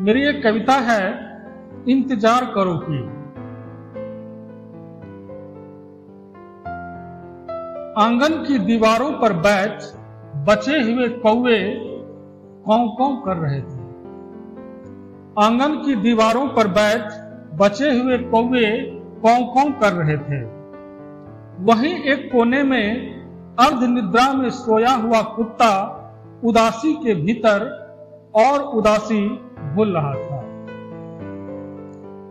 मेरी एक कविता है इंतजार करो की। आंगन की दीवारों पर बैठ बचे हुए कौवे कौं कौं कर रहे थे। आंगन की दीवारों पर बैठ बचे हुए कौवे कौं कौं कर रहे थे। वहीं एक कोने में अर्ध निद्रा में सोया हुआ कुत्ता उदासी के भीतर और उदासी बोल रहा था।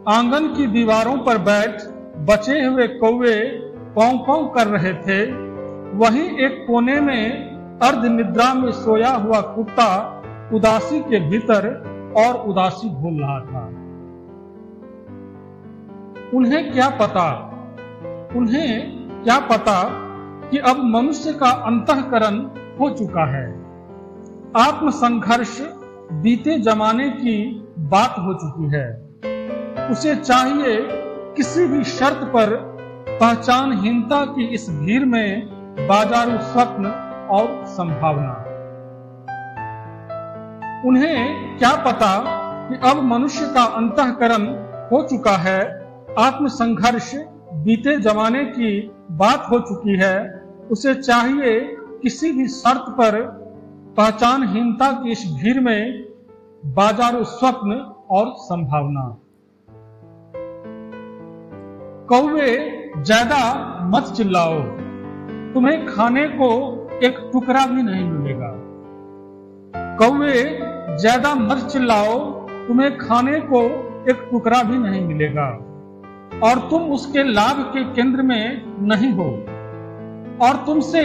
आंगन की दीवारों पर बैठ बचे हुए कौवे कौं कौं कर रहे थे। वहीं एक कोने में अर्ध निद्रा में सोया हुआ कुत्ता उदासी के भीतर और उदासी बोल रहा था। उन्हें क्या पता कि अब मनुष्य का अंतःकरण हो चुका है। आत्मसंघर्ष बीते जमाने की बात हो चुकी है। उसे चाहिए किसी भी शर्त पर पहचानहीनता की इस भीड़ में बाजारू स्वप्न और संभावना। उन्हें क्या पता कि अब मनुष्य का अंतःकरण हो चुका है। आत्मसंघर्ष बीते जमाने की बात हो चुकी है। उसे चाहिए किसी भी शर्त पर पहचानहीनता की इस भीड़ में बाजारू स्वप्न और संभावना। कौवे ज्यादा मत चिल्लाओ, तुम्हें खाने को एक टुकड़ा भी नहीं मिलेगा। कौवे ज्यादा मत चिल्लाओ, तुम्हें खाने को एक टुकड़ा भी नहीं मिलेगा और तुम उसके लाभ के केंद्र में नहीं हो और तुमसे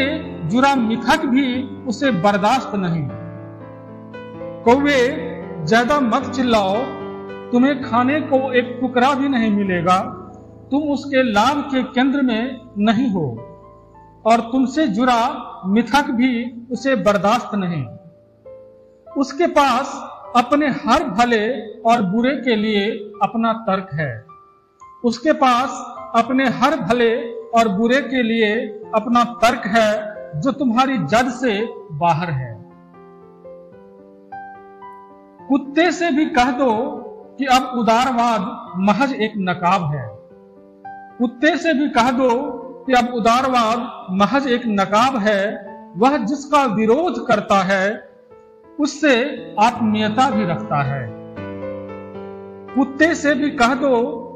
जुड़ा मिथक भी उसे बर्दाश्त नहीं। कौवे ज्यादा मत चिल्लाओ, तुम्हें खाने को एक टुकड़ा भी नहीं मिलेगा, तुम उसके लाभ के केंद्र में नहीं हो और तुमसे जुड़ा मिथक भी उसे बर्दाश्त नहीं। उसके पास अपने हर भले और बुरे के लिए अपना तर्क है। उसके पास अपने हर भले और बुरे के लिए अपना तर्क है जो तुम्हारी जद से बाहर है। कुत्ते से भी कह दो कि अब उदारवाद महज एक नकाब है। कुत्ते से भी कह दो कि अब उदारवाद महज एक नकाब है। वह जिसका विरोध करता है उससे आत्मीयता भी रखता है। कुत्ते से भी कह दो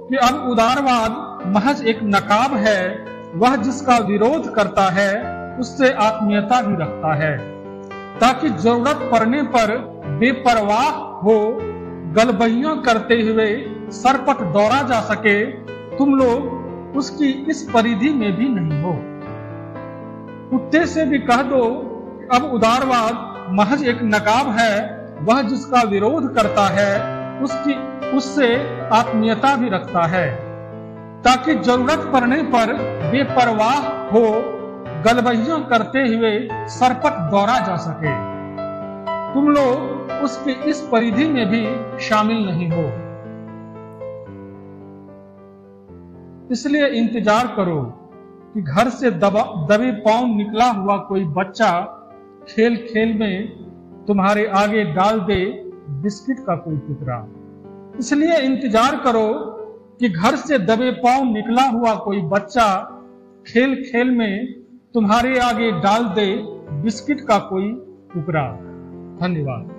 कि अब उदारवाद महज एक नकाब है। वह जिसका विरोध करता है उससे आत्मीयता भी रखता है, ताकि जरूरत पड़ने पर बेपरवाह हो गलबैयां करते हुए सरपट दौड़ा जा सके। तुम लोग उसकी इस परिधि में भी नहीं हो। कुत्ते से भी कह दो कि अब उदारवाद महज एक नकाब है। वह जिसका विरोध करता है उससे आत्मीयता भी रखता है, ताकि जरूरत पड़ने पर बेपरवाह हो गलबैयां करते हुए सरपट दौड़ा जा सके। तुम लोग उसकी इस परिधि में भी शामिल नहीं हो। इसलिए इंतजार करो कि घर से दबे पांव निकला हुआ कोई बच्चा खेल खेल में तुम्हारे आगे डाल दे बिस्किट का कोई टुकड़ा। इसलिए इंतजार करो कि घर से दबे पांव निकला हुआ कोई बच्चा खेल खेल में तुम्हारे आगे डाल दे बिस्किट का कोई टुकड़ा। धन्यवाद।